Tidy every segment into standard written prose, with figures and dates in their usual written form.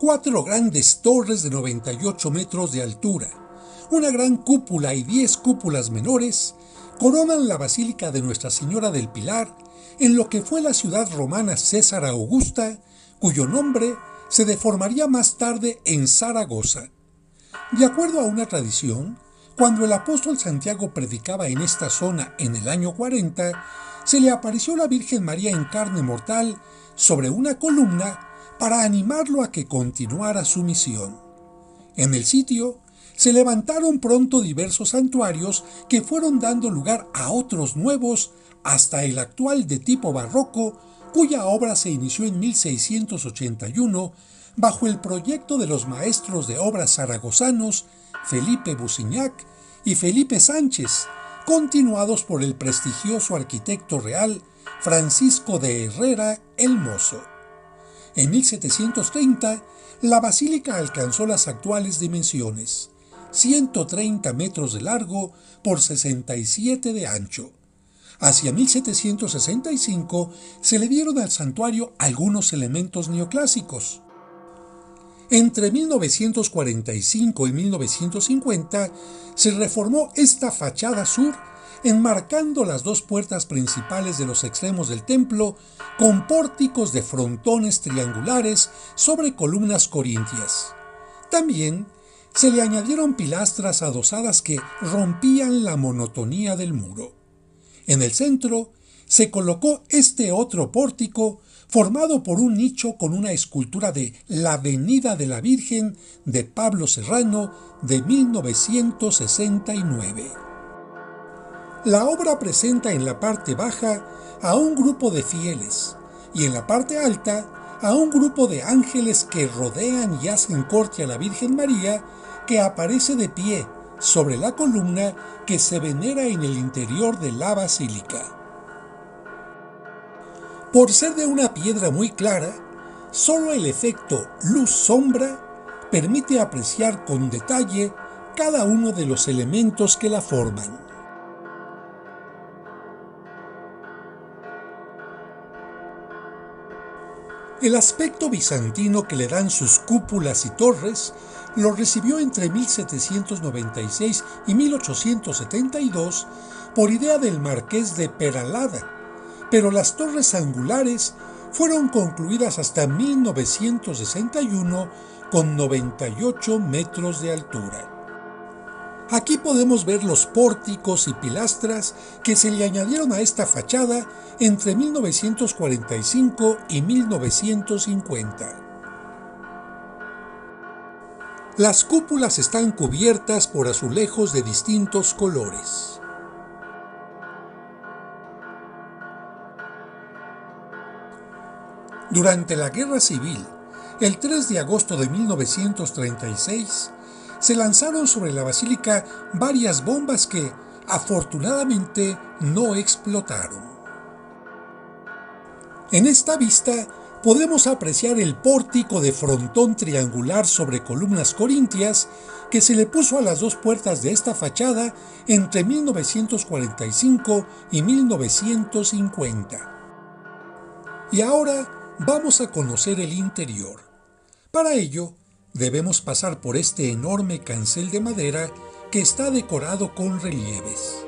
4 grandes torres de 98 metros de altura, una gran cúpula y 10 cúpulas menores coronan la Basílica de Nuestra Señora del Pilar en lo que fue la ciudad romana César Augusta, cuyo nombre se deformaría más tarde en Zaragoza. De acuerdo a una tradición, cuando el apóstol Santiago predicaba en esta zona en el año 40, se le apareció la Virgen María en carne mortal sobre una columna para animarlo a que continuara su misión. En el sitio se levantaron pronto diversos santuarios que fueron dando lugar a otros nuevos hasta el actual de tipo barroco, cuya obra se inició en 1681 bajo el proyecto de los maestros de obras zaragozanos Felipe Busignac y Felipe Sánchez, continuados por el prestigioso arquitecto real Francisco de Herrera el Mozo. En 1730, la basílica alcanzó las actuales dimensiones, 130 metros de largo por 67 de ancho. Hacia 1765 se le dieron al santuario algunos elementos neoclásicos. Entre 1945 y 1950 se reformó esta fachada sur, enmarcando las dos puertas principales de los extremos del templo con pórticos de frontones triangulares sobre columnas corintias. También se le añadieron pilastras adosadas que rompían la monotonía del muro. En el centro se colocó este otro pórtico formado por un nicho con una escultura de La Venida de la Virgen de Pablo Serrano de 1969. La obra presenta en la parte baja a un grupo de fieles y en la parte alta a un grupo de ángeles que rodean y hacen corte a la Virgen María, que aparece de pie sobre la columna que se venera en el interior de la basílica. Por ser de una piedra muy clara, solo el efecto luz-sombra permite apreciar con detalle cada uno de los elementos que la forman. El aspecto bizantino que le dan sus cúpulas y torres lo recibió entre 1796 y 1872 por idea del marqués de Peralada, pero las torres angulares fueron concluidas hasta 1961 con 98 metros de altura. Aquí podemos ver los pórticos y pilastras que se le añadieron a esta fachada entre 1945 y 1950. Las cúpulas están cubiertas por azulejos de distintos colores. Durante la Guerra Civil, el 3 de agosto de 1936, se lanzaron sobre la basílica varias bombas que, afortunadamente, no explotaron. En esta vista podemos apreciar el pórtico de frontón triangular sobre columnas corintias que se le puso a las dos puertas de esta fachada entre 1945 y 1950. Y ahora vamos a conocer el interior. Para ello, debemos pasar por este enorme cancel de madera que está decorado con relieves.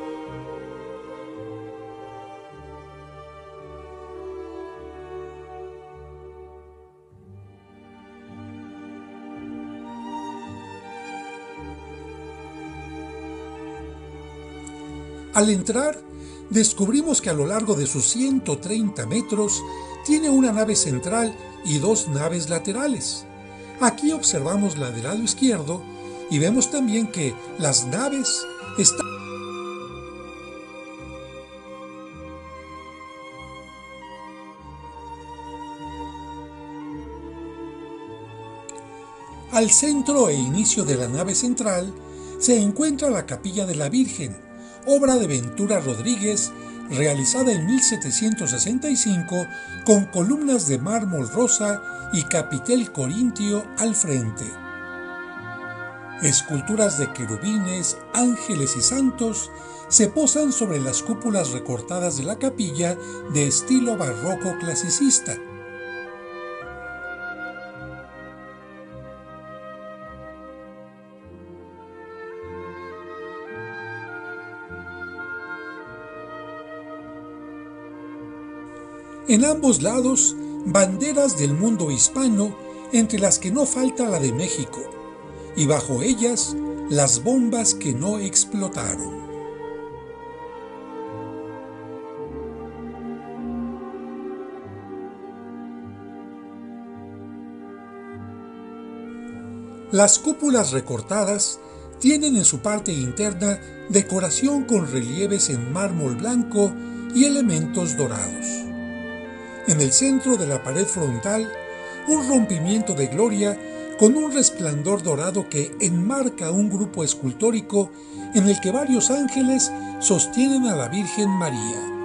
Al entrar, descubrimos que a lo largo de sus 130 metros tiene una nave central y dos naves laterales. Aquí observamos la del lado izquierdo y vemos también que las naves están al centro e inicio de la nave central se encuentra la Capilla de la Virgen, obra de Ventura Rodríguez, realizada en 1765 con columnas de mármol rosa y capitel corintio al frente. Esculturas de querubines, ángeles y santos se posan sobre las cúpulas recortadas de la capilla de estilo barroco clasicista. En ambos lados, banderas del mundo hispano, entre las que no falta la de México, y bajo ellas, las bombas que no explotaron. Las cúpulas recortadas tienen en su parte interna decoración con relieves en mármol blanco y elementos dorados. En el centro de la pared frontal, un rompimiento de gloria con un resplandor dorado que enmarca un grupo escultórico en el que varios ángeles sostienen a la Virgen María.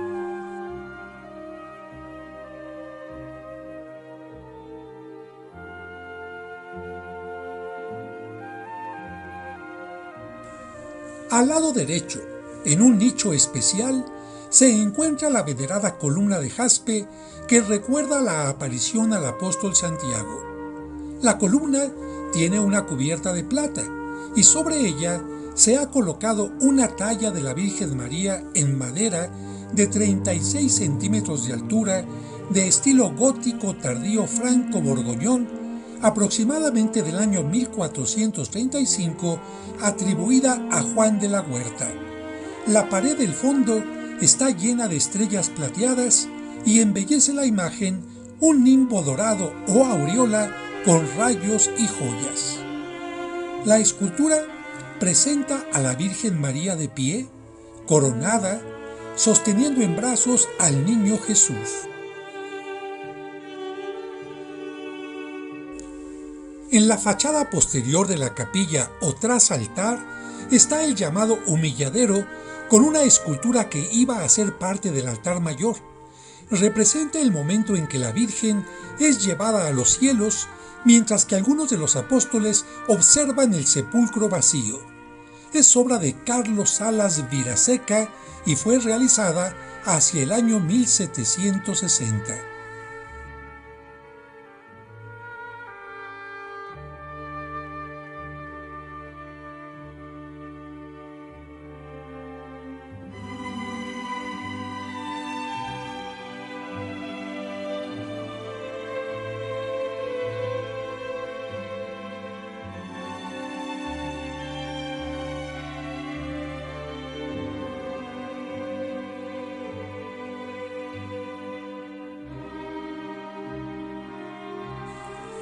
Al lado derecho, en un nicho especial, se encuentra la venerada columna de jaspe que recuerda la aparición al apóstol Santiago. La columna tiene una cubierta de plata y sobre ella se ha colocado una talla de la Virgen María en madera de 36 centímetros de altura, de estilo gótico tardío franco-borgoñón, aproximadamente del año 1435, atribuida a Juan de la Huerta. La pared del fondo está llena de estrellas plateadas y embellece la imagen un nimbo dorado o aureola con rayos y joyas. La escultura presenta a la Virgen María de pie, coronada, sosteniendo en brazos al niño Jesús. En la fachada posterior de la capilla o tras altar está el llamado humilladero, con una escultura que iba a ser parte del altar mayor. Representa el momento en que la Virgen es llevada a los cielos, mientras que algunos de los apóstoles observan el sepulcro vacío. Es obra de Carlos Salas Viraseca y fue realizada hacia el año 1760.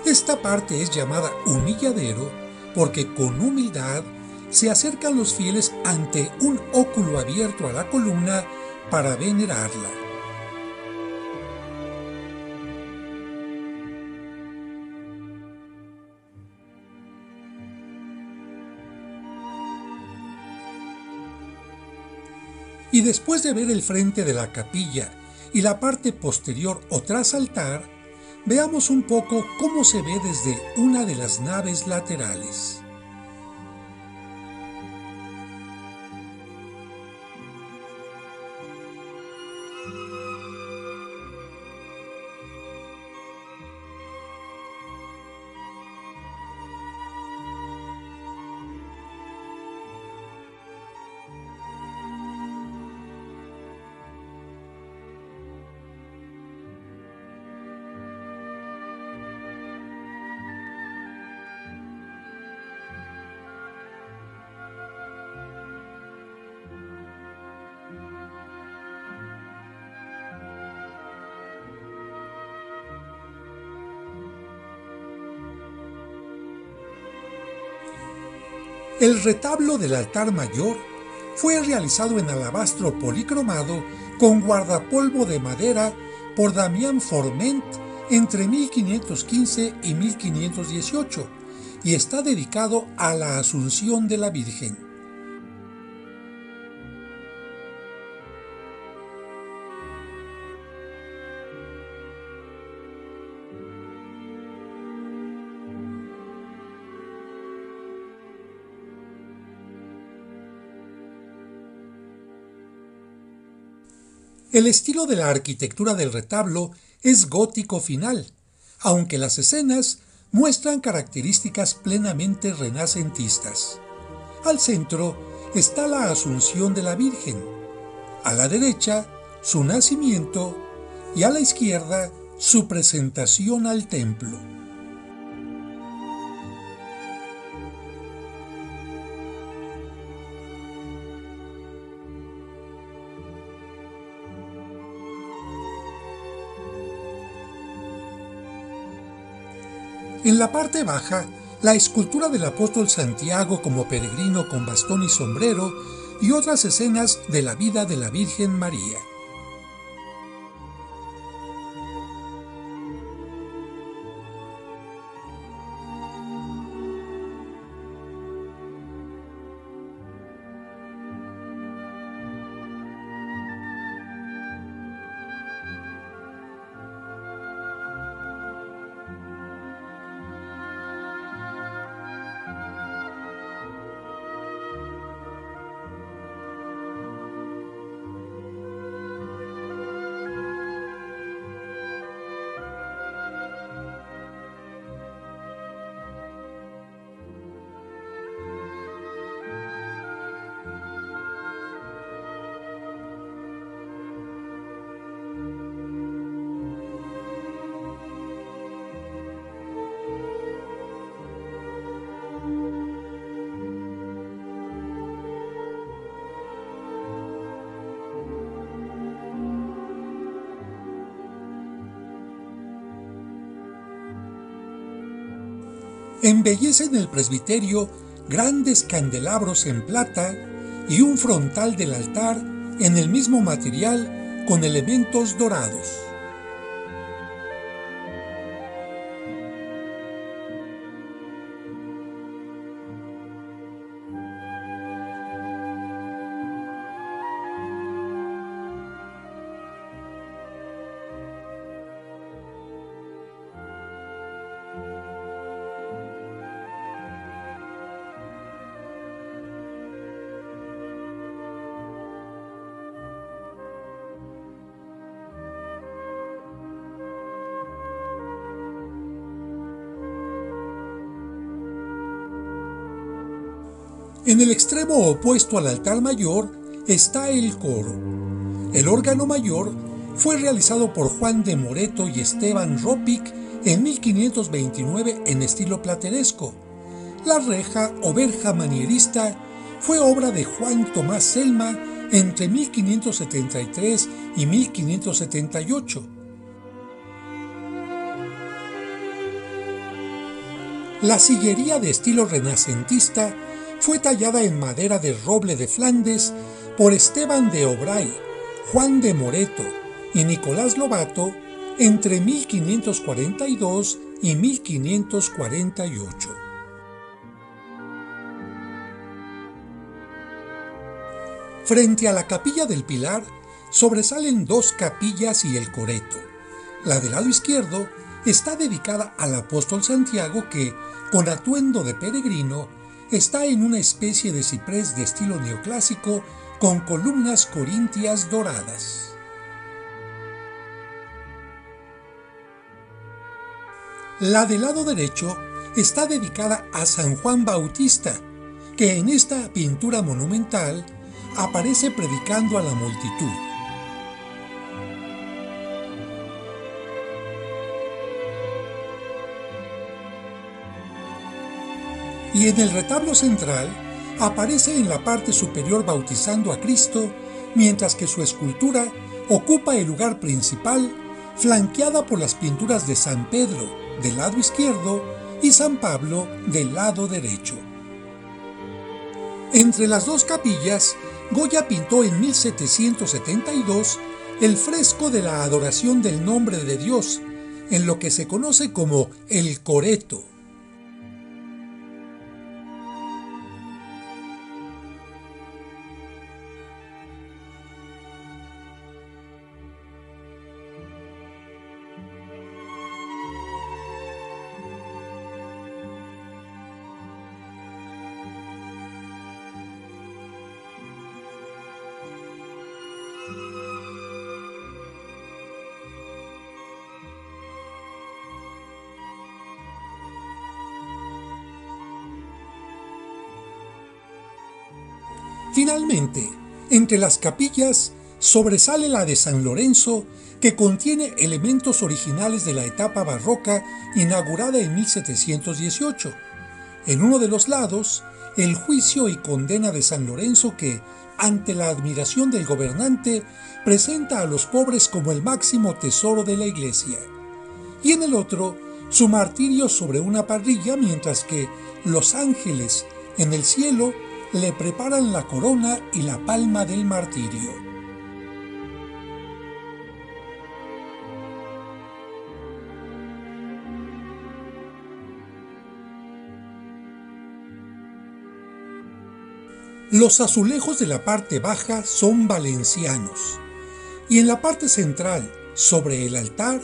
Esta parte es llamada humilladero porque con humildad se acercan los fieles ante un óculo abierto a la columna para venerarla. Y después de ver el frente de la capilla y la parte posterior o trasaltar, veamos un poco cómo se ve desde una de las naves laterales. El retablo del altar mayor fue realizado en alabastro policromado con guardapolvo de madera por Damián Forment entre 1515 y 1518 y está dedicado a la Asunción de la Virgen. El estilo de la arquitectura del retablo es gótico final, aunque las escenas muestran características plenamente renacentistas. Al centro está la Asunción de la Virgen, a la derecha su nacimiento y a la izquierda su presentación al templo. En la parte baja, la escultura del apóstol Santiago como peregrino con bastón y sombrero y otras escenas de la vida de la Virgen María. Embellecen el presbiterio grandes candelabros en plata y un frontal del altar en el mismo material con elementos dorados. En el extremo opuesto al altar mayor está el coro. El órgano mayor fue realizado por Juan de Moreto y Esteban Ropic en 1529 en estilo plateresco. La reja o verja manierista fue obra de Juan Tomás Selma entre 1573 y 1578. La sillería de estilo renacentista fue tallada en madera de roble de Flandes por Esteban de Aubray, Juan de Moreto y Nicolás Lobato entre 1542 y 1548. Frente a la capilla del Pilar sobresalen dos capillas y el coreto. La del lado izquierdo está dedicada al apóstol Santiago que, con atuendo de peregrino, está en una especie de ciprés de estilo neoclásico con columnas corintias doradas. La del lado derecho está dedicada a San Juan Bautista, que en esta pintura monumental aparece predicando a la multitud. Y en el retablo central aparece en la parte superior bautizando a Cristo, mientras que su escultura ocupa el lugar principal, flanqueada por las pinturas de San Pedro del lado izquierdo y San Pablo del lado derecho. Entre las dos capillas, Goya pintó en 1772 el fresco de la adoración del nombre de Dios, en lo que se conoce como el coreto. Finalmente, entre las capillas Sobresale la de San Lorenzo, que contiene elementos originales de la etapa barroca inaugurada en 1718. En uno de los lados, el juicio y condena de San Lorenzo que, ante la admiración del gobernante, presenta a los pobres como el máximo tesoro de la iglesia. Y en el otro, su martirio sobre una parrilla, mientras que los ángeles en el cielo le preparan la corona y la palma del martirio. Los azulejos de la parte baja son valencianos, y en la parte central, sobre el altar,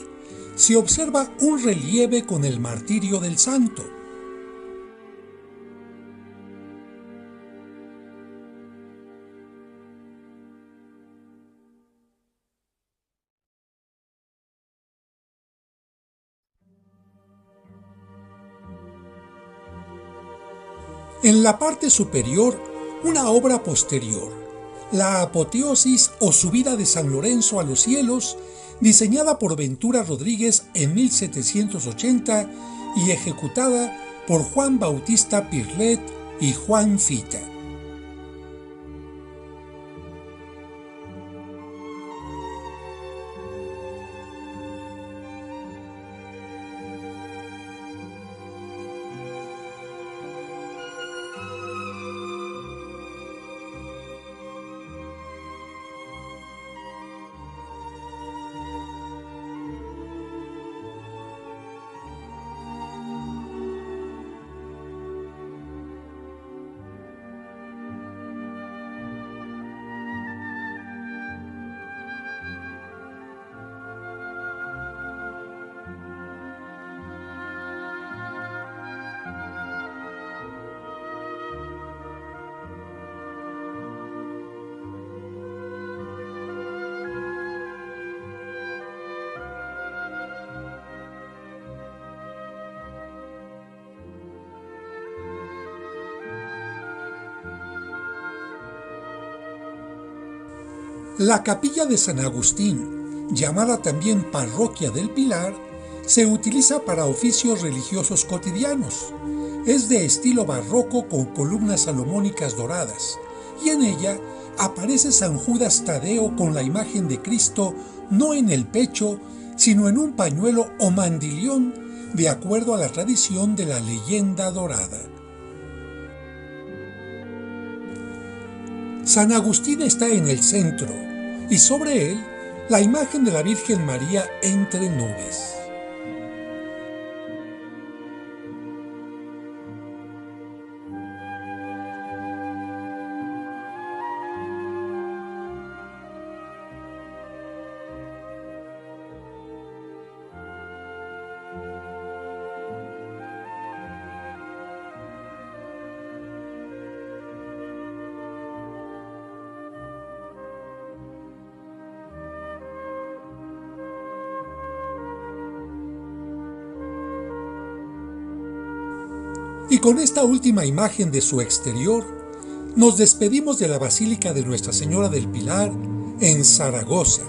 se observa un relieve con el martirio del santo. En la parte superior, una obra posterior, la apoteosis o subida de San Lorenzo a los cielos, diseñada por Ventura Rodríguez en 1780 y ejecutada por Juan Bautista Pirlet y Juan Fita. La capilla de San Agustín, llamada también Parroquia del Pilar, se utiliza para oficios religiosos cotidianos. Es de estilo barroco con columnas salomónicas doradas, y en ella aparece San Judas Tadeo con la imagen de Cristo no en el pecho, sino en un pañuelo o mandilión, de acuerdo a la tradición de la leyenda dorada. San Agustín está en el centro, y sobre él la imagen de la Virgen María entre nubes. Y con esta última imagen de su exterior, nos despedimos de la Basílica de Nuestra Señora del Pilar en Zaragoza,